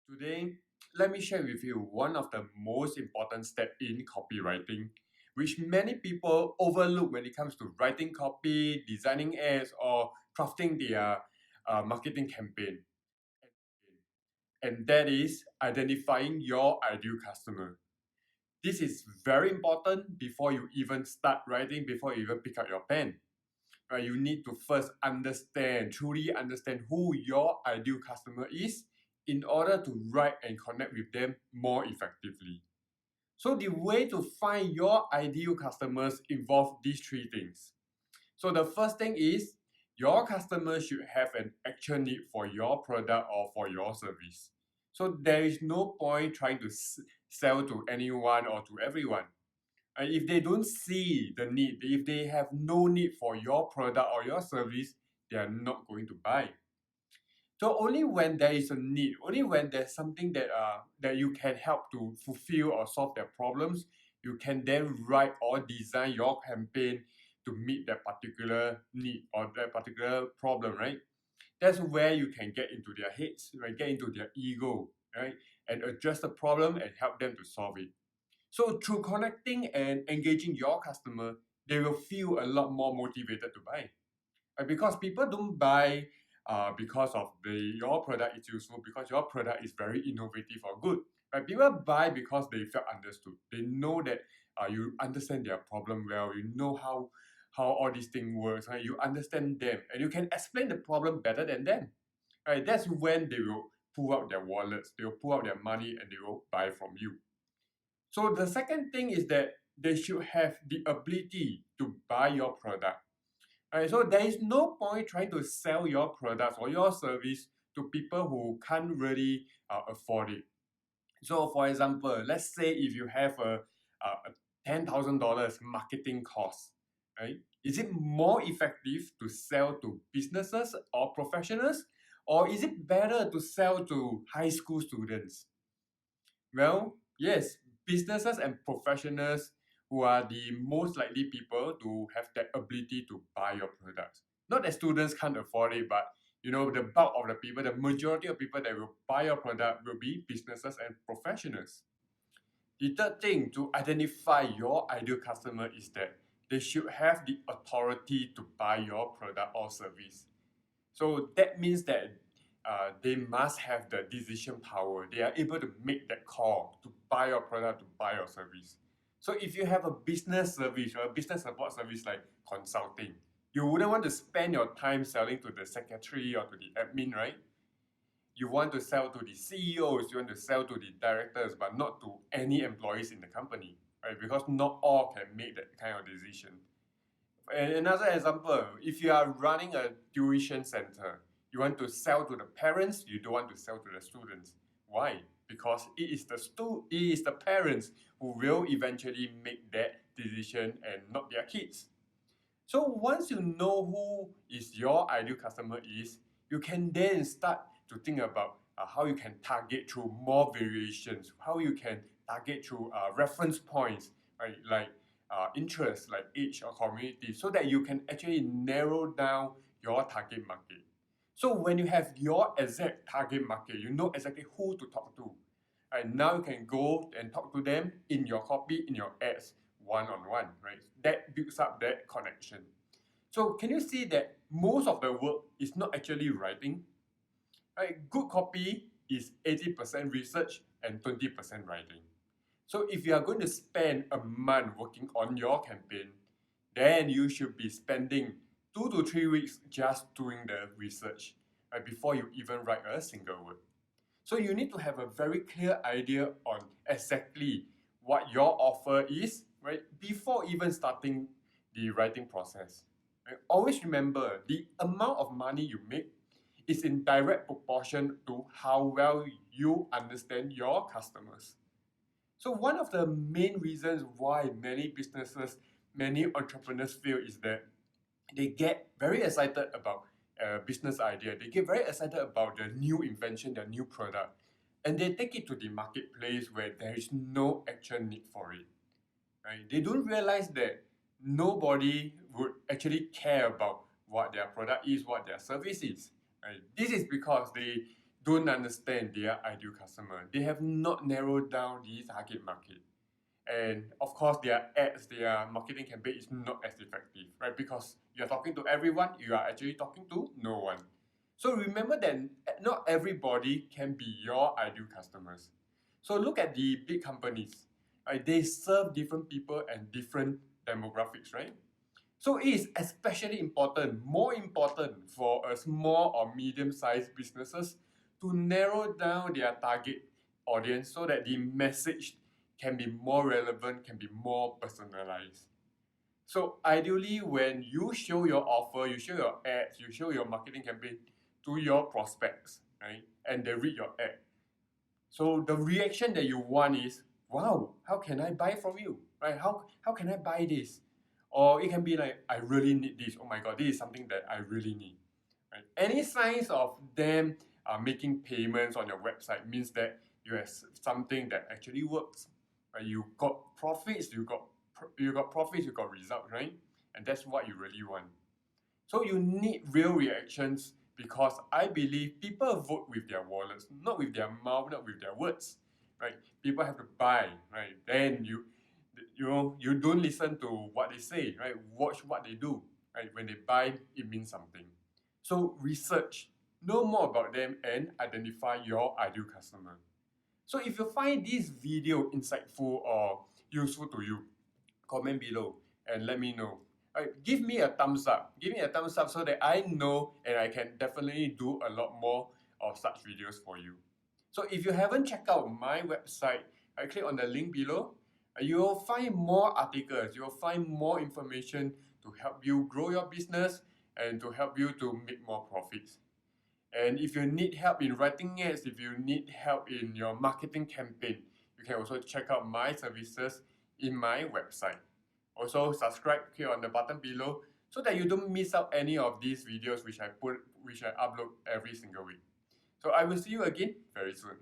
Today, let me share with you one of the most important steps in copywriting, which many people overlook when it comes to writing copy, designing ads, or crafting their marketing campaign. And that is identifying your ideal customer. This is very important before you even start writing, before you even pick up your pen. You need to first truly understand who your ideal customer is in order to write and connect with them more effectively. So the way to find your ideal customers involve these three things. So the first thing is your customer should have an actual need for your product or for your service. So there is no point trying to sell to anyone or to everyone. And if they don't see the need, if they have no need for your product or your service, they are not going to buy. So only when there is a need, only when there's something that you can help to fulfill or solve their problems, you can then write or design your campaign to meet that particular need or that particular problem, right? That's where you can get into their heads, right? Get into their ego, right? And address the problem and help them to solve it. So through connecting and engaging your customer, they will feel a lot more motivated to buy. Because people don't buy because of your product is useful, because your product is very innovative or good. Right? People buy because they felt understood. They know that you understand their problem well. You know how all these things works. Right? You understand them, and you can explain the problem better than them. Right? That's when they will pull out their wallets. They will pull out their money, and they will buy from you. So the second thing is that they should have the ability to buy your product. Alright, so there is no point trying to sell your products or your service to people who can't really afford it. So, for example, let's say if you have a $10,000 marketing cost, right? Is it more effective to sell to businesses or professionals, or is it better to sell to high school students? Well, yes, businesses and professionals who are the most likely people to have that ability to buy your products. Not that students can't afford it, but the bulk of the people, the majority of people that will buy your product will be businesses and professionals. The third thing to identify your ideal customer is that they should have the authority to buy your product or service. So that means that they must have the decision power. They are able to make that call to buy your product, to buy your service. So if you have a business service or a business support service like consulting, you wouldn't want to spend your time selling to the secretary or to the admin, right? You want to sell to the CEOs, you want to sell to the directors, but not to any employees in the company, right? Because not all can make that kind of decision. And another example, if you are running a tuition center, you want to sell to the parents, you don't want to sell to the students. Why? Because it is the parents who will eventually make that decision and not their kids. So once you know who is your ideal customer is, you can then start to think about how you can target through more variations, how you can target through reference points, right? Like interests, like age or community, so that you can actually narrow down your target market. So when you have your exact target market, you know exactly who to talk to. And now you can go and talk to them in your copy, in your ads, one-on-one, right? That builds up that connection. So can you see that most of the work is not actually writing? Right? Good copy is 80% research and 20% writing. So if you are going to spend a month working on your campaign, then you should be spending 2 to 3 weeks just doing the research, right, before you even write a single word. So you need to have a very clear idea on exactly what your offer is, right, before even starting the writing process. Right? Always remember the amount of money you make is in direct proportion to how well you understand your customers. So one of the main reasons why many businesses, many entrepreneurs fail is that they get very excited about a business idea. They get very excited about the new invention, their new product, and they take it to the marketplace where there is no actual need for it. Right? They don't realize that nobody would actually care about what their product is, what their service is. Right? This is because don't understand their ideal customer. They have not narrowed down the target market. And of course, their ads, their marketing campaign is not as effective, right? Because you're talking to everyone, you are actually talking to no one. So remember that not everybody can be your ideal customers. So look at the big companies, right? They serve different people and different demographics, right? So it is especially important, more important for a small or medium-sized businesses to narrow down their target audience so that the message can be more relevant, can be more personalized. So ideally, when you show your offer, you show your ads, you show your marketing campaign to your prospects, right? And they read your ad. So the reaction that you want is, wow, how can I buy from you? Right? How can I buy this? Or it can be like, I really need this. Oh my god, this is something that I really need. Right? Any signs of them making payments on your website means that you have something that actually works. Right? You got profits, you got profits, you got results, right? And that's what you really want. So you need real reactions because I believe people vote with their wallets, not with their mouth, not with their words, right? People have to buy, right? Then you don't listen to what they say, right? Watch what they do, right? When they buy, it means something. So research, know more about them and identify your ideal customer. So if you find this video insightful or useful to you, comment below and let me know. Right, give me a thumbs up. Give me a thumbs up so that I know and I can definitely do a lot more of such videos for you. So if you haven't checked out my website, I click on the link below. You will find more articles. You will find more information to help you grow your business and to help you to make more profits. And if you need help in writing ads, if you need help in your marketing campaign, you can also check out my services in my website. Also, subscribe here on the button below so that you don't miss out any of these videos which I upload every single week. So I will see you again very soon.